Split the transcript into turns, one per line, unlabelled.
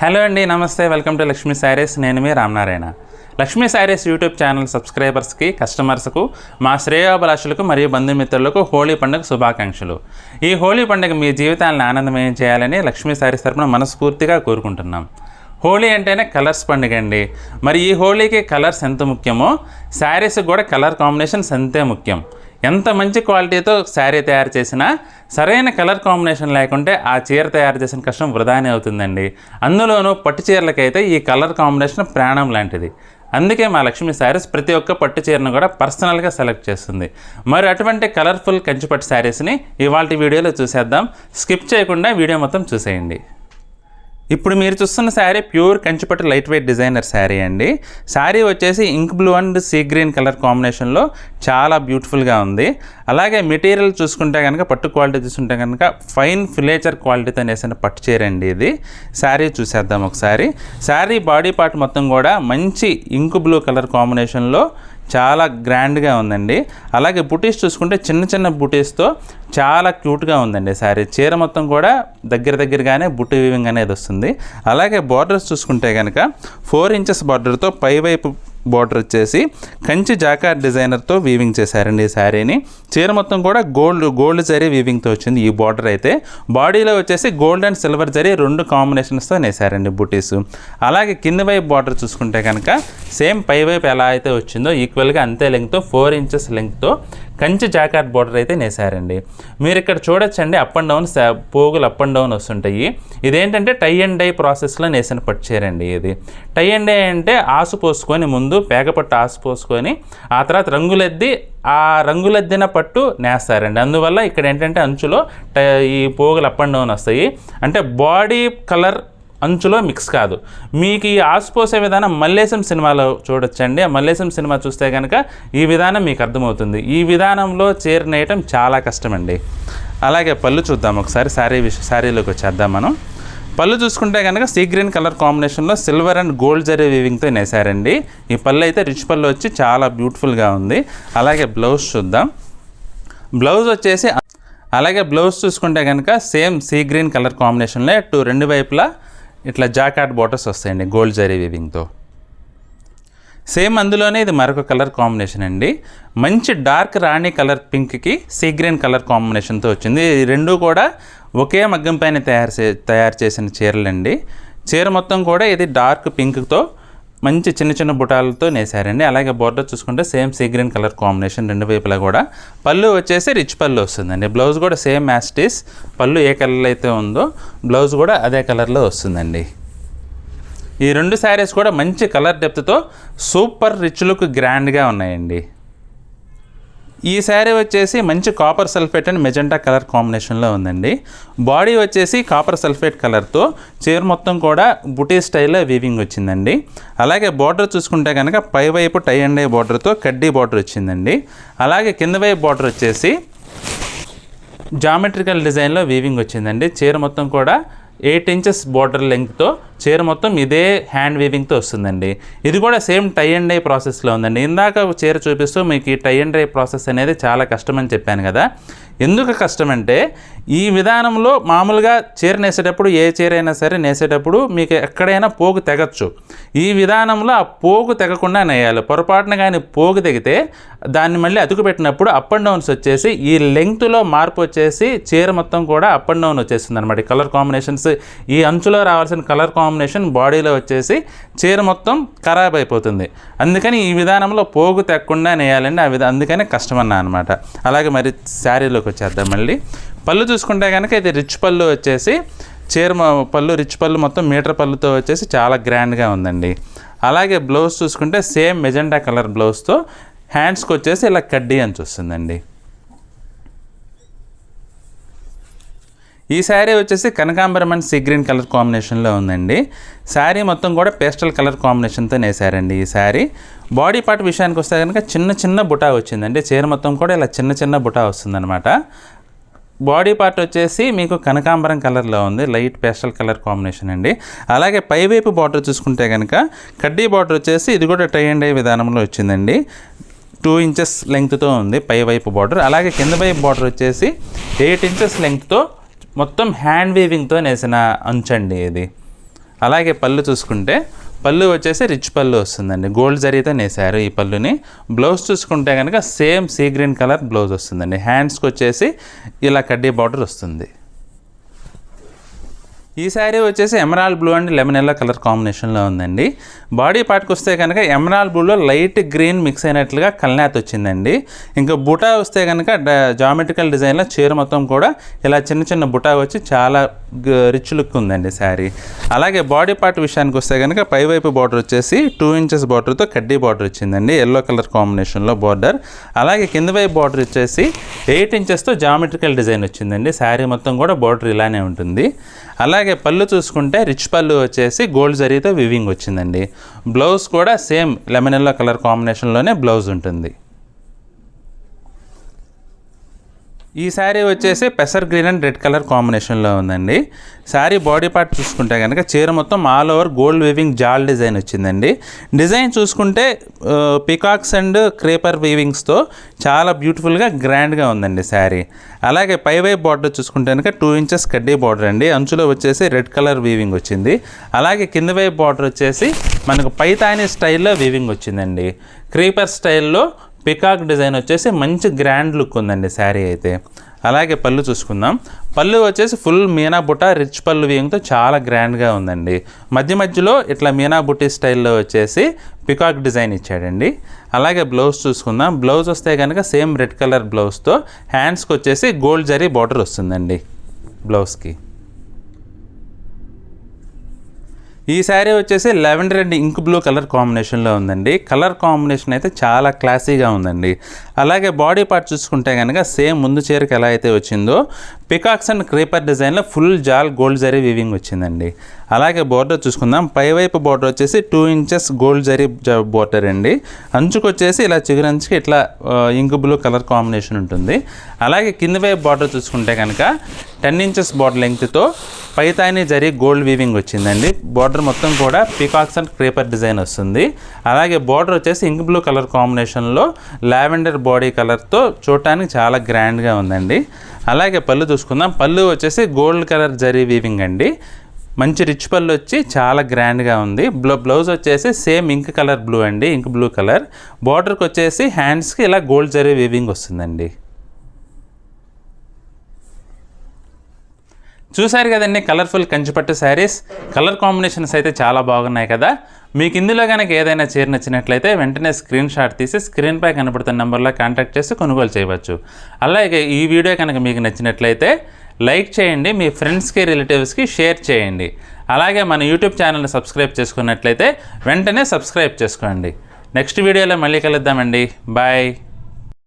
Hello అండి, నమస్తే. Welcome to Lakshmi saris. నేను మీ రామనారాయణ. లక్ష్మీ శారీస్ యూట్యూబ్ ఛానల్ సబ్స్క్రైబర్స్కి, కస్టమర్స్కు, మా శ్రేయోభిలాషులకు మరియు బంధుమిత్రులకు హోలీ పండుగ శుభాకాంక్షలు. ఈ హోలీ పండుగ మీ జీవితాలను ఆనందమయం చేయాలని లక్ష్మీ శారీస్ తరపున మనస్ఫూర్తిగా కోరుకుంటున్నాం. హోలీ అంటేనే కలర్స్ పండుగ అండి. మరి ఈ హోలీకి కలర్స్ ఎంత ముఖ్యమో శారీస్కి కూడా కలర్ కాంబినేషన్స్ అంతే ముఖ్యం. ఎంత మంచి క్వాలిటీతో శారీ తయారు చేసినా సరైన కలర్ కాంబినేషన్ లేకుంటే ఆ చీర తయారు చేసిన కష్టం వృధానే అవుతుందండి. అందులోనూ పట్టు చీరలకైతే ఈ కలర్ కాంబినేషన్ ప్రాణం లాంటిది. అందుకే మా లక్ష్మీ శారీస్ ప్రతి ఒక్క పట్టు చీరను కూడా పర్సనల్గా సెలెక్ట్ చేస్తుంది. మరి అటువంటి కలర్ఫుల్ కంచిపట్టు శారీస్ని ఇవాళ వీడియోలో చూసేద్దాం. స్కిప్ చేయకుండా వీడియో మొత్తం చూసేయండి. ఇప్పుడు మీరు చూస్తున్న శారీ ప్యూర్ కంచిపట్టు లైట్ వెయిట్ డిజైనర్ శారీ అండి. శారీ వచ్చేసి ink blue and sea green colour కాంబినేషన్లో చాలా బ్యూటిఫుల్గా ఉంది. అలాగే మెటీరియల్ చూసుకుంటే కనుక, పట్టు క్వాలిటీ చూసుకుంటే కనుక ఫైన్ ఫిలేచర్ క్వాలిటీతో నేసిన పట్టు చీర అండి ఇది. శారీ చూసేద్దాం ఒకసారి. శారీ బాడీ పార్ట్ మొత్తం కూడా మంచి ఇంక్ బ్లూ కలర్ కాంబినేషన్లో చాలా గ్రాండ్గా ఉందండి. అలాగే బుటీస్ చూసుకుంటే చిన్న చిన్న బుటీస్తో చాలా క్యూట్గా ఉందండి శారీ. చీర మొత్తం కూడా దగ్గరగానే బుట్టి వీవింగ్ అనేది వస్తుంది. అలాగే బార్డర్స్ చూసుకుంటే కనుక 4 ఇంచెస్ బార్డర్తో పైవైపు బార్డర్ వచ్చేసి కంచి జాకార్ డిజైనర్తో వీవింగ్ చేశారండి ఈ శారీని. చీర మొత్తం కూడా గోల్డ్ జరీ వీవింగ్తో వచ్చింది ఈ బార్డర్ అయితే. బాడీలో వచ్చేసి గోల్డ్ అండ్ సిల్వర్ జరీ 2 కాంబినేషన్స్తో నేసారండి బుటీస్. అలాగే కింది వైపు బార్డర్ చూసుకుంటే కనుక సేమ్ పై వైపు ఎలా అయితే వచ్చిందో ఈక్వల్గా అంతే లెంగ్త్తో 4 ఇంచెస్ లెంగ్త్తో కంచి జాకార్డ్ బార్డర్ అయితే నేసారండి. మీరు ఇక్కడ చూడొచ్చండి, అప్ అండ్ డౌన్ పోగులు అప్ అండ్ డౌన్ వస్తుంటాయి. ఇదేంటంటే టై అండ్ డై ప్రాసెస్లో నేసిన పట్టు చీరండి ఇది. టై అండ్ డై అంటే ఆసు పోసుకొని, ముందు పేకపట్టు ఆసు పోసుకొని ఆ తర్వాత రంగులెద్ది ఆ రంగులెద్దిన పట్టు నేస్తారండి. అందువల్ల ఇక్కడ ఏంటంటే అంచులో ఈ పోగులు అప్ అండ్ డౌన్ వస్తాయి. అంటే బాడీ కలర్ అంచులో మిక్స్ కాదు. మీకు ఈ ఆసుపోసే విధానం మల్లేశం సినిమాలో చూడొచ్చండి. ఆ మల్లేశం సినిమా చూస్తే కనుక ఈ విధానం మీకు అర్థమవుతుంది. ఈ విధానంలో చీర నేయటం చాలా కష్టమండి. అలాగే పళ్ళు చూద్దాం ఒకసారి. శారీలోకి వచ్చేద్దాం మనం. పళ్ళు చూసుకుంటే కనుక సీ గ్రీన్ కలర్ కాంబినేషన్లో సిల్వర్ అండ్ గోల్డ్ జరీ వీవింగ్తో నేసారండి. ఈ పళ్ళు అయితే రిచ్ పళ్ళు వచ్చి చాలా బ్యూటిఫుల్గా ఉంది. అలాగే బ్లౌజ్ చూద్దాం. బ్లౌజ్ వచ్చేసి అలాగే బ్లౌజ్ చూసుకుంటే కనుక సేమ్ సీ గ్రీన్ కలర్ కాంబినేషన్లో రెండు వైపులా ఇట్లా జాకార్డ్ బార్డర్స్ వస్తాయండి గోల్డ్ జరీ వీవింగ్తో. సేమ్ అందులోనే ఇది మరొక కలర్ కాంబినేషన్ అండి. మంచి డార్క్ రాణి కలర్ పింక్కి సీ గ్రీన్ కలర్ కాంబినేషన్తో వచ్చింది. ఈ రెండు కూడా ఒకే మగ్గం పైన తయారు చేసిన చీరలండి. చీర మొత్తం కూడా ఇది డార్క్ పింక్తో మంచి చిన్న చిన్న బుటాలతో నేసారండి. అలాగే బోర్డర్ చూసుకుంటే same see green colour combination రెండు వైపులా కూడా. పళ్ళు వచ్చేసి రిచ్ పళ్ళు వస్తుందండి. బ్లౌజ్ కూడా సేమ్ యాస్టీస్. పళ్ళు ఏ కలర్లో అయితే ఉందో బ్లౌజ్ కూడా అదే కలర్లో వస్తుందండి. ఈ రెండు శారీస్ కూడా మంచి కలర్ డెప్త్తో సూపర్ రిచ్ లుక్ గ్రాండ్గా ఉన్నాయండి. ఈ శారీ వచ్చేసి మంచి copper sulphate and magenta colour కాంబినేషన్లో ఉందండి. బాడీ వచ్చేసి కాపర్ సల్ఫేట్ కలర్తో చీర మొత్తం కూడా బుటీ స్టైల్లో వీవింగ్ వచ్చిందండి. అలాగే బార్డర్ చూసుకుంటే కనుక పైవైపు టై అండ్ డై బార్డర్తో కడ్డీ బార్డర్ వచ్చిందండి. అలాగే కింద వైపు బార్డర్ వచ్చేసి జామెట్రికల్ డిజైన్లో వీవింగ్ వచ్చిందండి. చీర మొత్తం కూడా 8 ఇంచెస్ బార్డర్ లెంగ్త్తో చీర మొత్తం ఇదే హ్యాండ్ వీవింగ్తో వస్తుందండి. ఇది కూడా సేమ్ టై అండ్ డై ప్రాసెస్లో ఉందండి. ఇందాక చీర చూపిస్తూ మీకు ఈ టై అండ్ డై ప్రాసెస్ అనేది చాలా కష్టమని చెప్పాను కదా. ఎందుకు కష్టమంటే ఈ విధానంలో మామూలుగా చీర నేసేటప్పుడు, ఏ చీర అయినా సరే నేసేటప్పుడు మీకు ఎక్కడైనా పోగు తెగచ్చు. ఈ విధానంలో ఆ పోగు తెగకుండా నేయాలి. పొరపాటున కానీ పోగు తెగితే దాన్ని మళ్ళీ అతుకు పెట్టినప్పుడు అప్ అండ్ డౌన్స్ వచ్చేసి ఈ లెంగ్త్లో మార్పు వచ్చేసి చీర మొత్తం కూడా అప్ అండ్ డౌన్ వచ్చేస్తుంది అనమాట. కలర్ కాంబినేషన్స్, ఈ అంచులో రావాల్సిన కలర్ కాంబినేషన్ బాడీలో వచ్చేసి చీర మొత్తం ఖరాబ్ అయిపోతుంది. అందుకని ఈ విధానంలో పోగు తెగకుండా నేయాలండి. అందుకనే కష్టమన్నా అనమాట. అలాగే మరి శారీలోకి వచ్చేద్దాం మళ్ళీ. పళ్ళు చూసుకుంటే కనుక ఇది రిచ్ పళ్ళు వచ్చేసి చీర పళ్ళు రిచ్ పళ్ళు మొత్తం మీటర్ పళ్ళుతో వచ్చేసి చాలా గ్రాండ్గా ఉందండి. అలాగే బ్లౌజ్ చూసుకుంటే సేమ్ మెజెంటా కలర్ బ్లౌజ్తో హ్యాండ్స్కి వచ్చేసి ఇలా కడ్డీ అని చూస్తుందండి. ఈ శారీ వచ్చేసి కనకాంబరం అండ్ సీ గ్రీన్ కలర్ కాంబినేషన్లో ఉందండి. శారీ మొత్తం కూడా పేస్టల్ కలర్ కాంబినేషన్తో నేసారండి ఈ శారీ. బాడీ పార్ట్ విషయానికి వస్తే కనుక చిన్న చిన్న బుటా వచ్చిందండి. చీర మొత్తం కూడా ఇలా చిన్న చిన్న బుటా వస్తుందన్నమాట. బాడీ పార్ట్ వచ్చేసి మీకు కనకాంబరం కలర్లో ఉంది, లైట్ పేస్టల్ కలర్ కాంబినేషన్ అండి. అలాగే పైవైపు బార్డర్ చూసుకుంటే కనుక కడ్డీ బార్డర్ వచ్చేసి ఇది కూడా టై అండ్ డై విధానంలో వచ్చిందండి. 2 ఇంచెస్ లెంగ్త్తో ఉంది పైవైపు బార్డర్. అలాగే కింద వైపు బార్డర్ వచ్చేసి 8 ఇంచెస్ లెంగ్త్తో మొత్తం హ్యాండ్ వీవింగ్తో నేసిన అంచండి ఇది. అలాగే పళ్ళు చూసుకుంటే పళ్ళు వచ్చేసి రిచ్ పళ్ళు వస్తుందండి, గోల్డ్ జరీతో నేసారు ఈ పళ్ళుని. బ్లౌజ్ చూసుకుంటే కనుక same see green colour blouse వస్తుందండి. హ్యాండ్స్కి వచ్చేసి ఇలా కడ్డీ బార్డర్ వస్తుంది. ఈ శారీ వచ్చేసి emerald blue and lemon yellow colour కాంబినేషన్లో ఉందండి. బాడీ పార్ట్కి వస్తే కనుక ఎమరాల్డ్ బ్లూలో లైట్ గ్రీన్ మిక్స్ అయినట్లుగా కల్నాత్ వచ్చిందండి. ఇంకా బుటా వస్తే కనుక జామెట్రికల్ డిజైన్లో చీర మొత్తం కూడా ఇలా చిన్న చిన్న బుటా వచ్చి చాలా రిచ్ లుక్ ఉందండి శారీ. అలాగే బాడీ పార్ట్ విషయానికి వస్తే కనుక పైవైపు బార్డర్ వచ్చేసి 2 ఇంచెస్ బార్డర్తో కడ్డీ బార్డర్ వచ్చిందండి, ఎల్లో కలర్ కాంబినేషన్లో బార్డర్. అలాగే కింద వైపు బార్డర్ వచ్చేసి 8 ఇంచెస్తో జామెట్రికల్ డిజైన్ వచ్చిందండి. శారీ మొత్తం కూడా బార్డర్ ఇలానే ఉంటుంది. అలాగే పళ్ళు చూసుకుంటే రిచ్ పళ్ళు వచ్చేసి గోల్డ్ జరీతో వివింగ్ వచ్చిందండి. బ్లౌజ్ కూడా సేమ్ లెమన్ ఎల్లో కలర్ కాంబినేషన్లోనే బ్లౌజ్ ఉంటుంది. ఈ శారీ వచ్చేసి పెసర్ గ్రీన్ అండ్ రెడ్ కలర్ కాంబినేషన్లో ఉందండి. శారీ బాడీ పార్ట్ చూసుకుంటే కనుక చీర మొత్తం ఆల్ ఓవర్ గోల్డ్ వీవింగ్ జాల్ డిజైన్ వచ్చిందండి. డిజైన్ చూసుకుంటే పికాక్స్ అండ్ క్రేపర్ వీవింగ్స్తో చాలా బ్యూటిఫుల్గా గ్రాండ్గా ఉందండి శారీ. అలాగే పైవైపు బార్డర్ చూసుకుంటే కనుక 2 ఇంచెస్ కడ్డీ బార్డర్ అండి, అంచులో వచ్చేసి రెడ్ కలర్ వీవింగ్ వచ్చింది. అలాగే కింద వైపు బార్డర్ వచ్చేసి మనకు పైతాని స్టైల్లో వీవింగ్ వచ్చిందండి. క్రీపర్ స్టైల్లో పికాక్ డిజైన్ వచ్చేసి మంచి గ్రాండ్ లుక్ ఉందండి శారీ అయితే. అలాగే పళ్ళు చూసుకుందాం. పళ్ళు వచ్చేసి ఫుల్ మీనా బుట్ట రిచ్ పళ్ళు వీవింగ్తో చాలా గ్రాండ్గా ఉందండి. మధ్య మధ్యలో ఇట్లా మీనా బుట్టి స్టైల్లో వచ్చేసి పికాక్ డిజైన్ ఇచ్చాడండి. అలాగే బ్లౌజ్ చూసుకుందాం. బ్లౌజ్ వస్తే కనుక సేమ్ రెడ్ కలర్ బ్లౌజ్తో హ్యాండ్స్కి వచ్చేసి గోల్డ్ జరీ బార్డర్ వస్తుందండి బ్లౌజ్కి. ఈ శారీ వచ్చేసి lavender and ink blue colour కాంబినేషన్లో ఉందండి. కలర్ కాంబినేషన్ అయితే చాలా క్లాసీగా ఉందండి. అలాగే బాడీ పార్ట్ చూసుకుంటే కనుక సేమ్ ముందు చీరకి ఎలా అయితే వచ్చిందో పికాక్స్ అండ్ క్రీపర్ డిజైన్లో ఫుల్ జాల్ గోల్డ్ జరీ వీవింగ్ వచ్చిందండి. అలాగే బోర్డర్ చూసుకుందాం. పైవైపు బోర్డర్ వచ్చేసి 2 ఇంచెస్ గోల్డ్ జరీ బోర్డర్ అండి. అంచుకు వచ్చేసి ఇలా చిగురంచుకి ఇట్లా ఇంక్ బ్లూ కలర్ కాంబినేషన్ ఉంటుంది. అలాగే కింద వైపు బార్డర్ చూసుకుంటే కనుక 10 ఇంచెస్ బార్డర్ లెంగ్త్తో పైతాని జరీ గోల్డ్ వీవింగ్ వచ్చిందండి. బార్డర్ మొత్తం కూడా పికాక్స్ అండ్ క్రీపర్ డిజైన్ వస్తుంది. అలాగే బార్డర్ వచ్చేసి ఇంక్ బ్లూ కలర్ కాంబినేషన్లో లావెండర్ బాడీ కలర్తో చూడటానికి చాలా గ్రాండ్గా ఉందండి. అలాగే పళ్ళు చూసుకుందాం. పళ్ళు వచ్చేసి గోల్డ్ కలర్ జరీ వీవింగ్ అండి. మంచి రిచ్ పళ్ళు వచ్చి చాలా గ్రాండ్గా ఉంది. బ్లౌజ్ వచ్చేసి సేమ్ ఇంక్ కలర్ బ్లూ అండి, ఇంక్ బ్లూ కలర్. బార్డర్కి వచ్చేసి హ్యాండ్స్కి ఇలా గోల్డ్ జరీ వీవింగ్ వస్తుందండి. చూసారు కదండి కలర్ఫుల్ కంచిపట్టు శారీస్. కలర్ కాంబినేషన్స్ అయితే చాలా బాగున్నాయి కదా. మీకు ఇందులో కనుక ఏదైనా చీర నచ్చినట్లయితే వెంటనే స్క్రీన్ షాట్ తీసి స్క్రీన్పై కనబడుతున్న నెంబర్లో కాంటాక్ట్ చేసి కొనుగోలు చేయవచ్చు. అలాగే ఈ వీడియో కనుక మీకు నచ్చినట్లయితే లైక్ చేయండి, మీ ఫ్రెండ్స్కి రిలేటివ్స్కి షేర్ చేయండి. అలాగే మన యూట్యూబ్ ఛానల్ని సబ్స్క్రైబ్ చేసుకున్నట్లయితే వెంటనే సబ్స్క్రైబ్ చేసుకోండి. నెక్స్ట్ వీడియోలో మళ్ళీ కలుద్దామండి. బాయ్.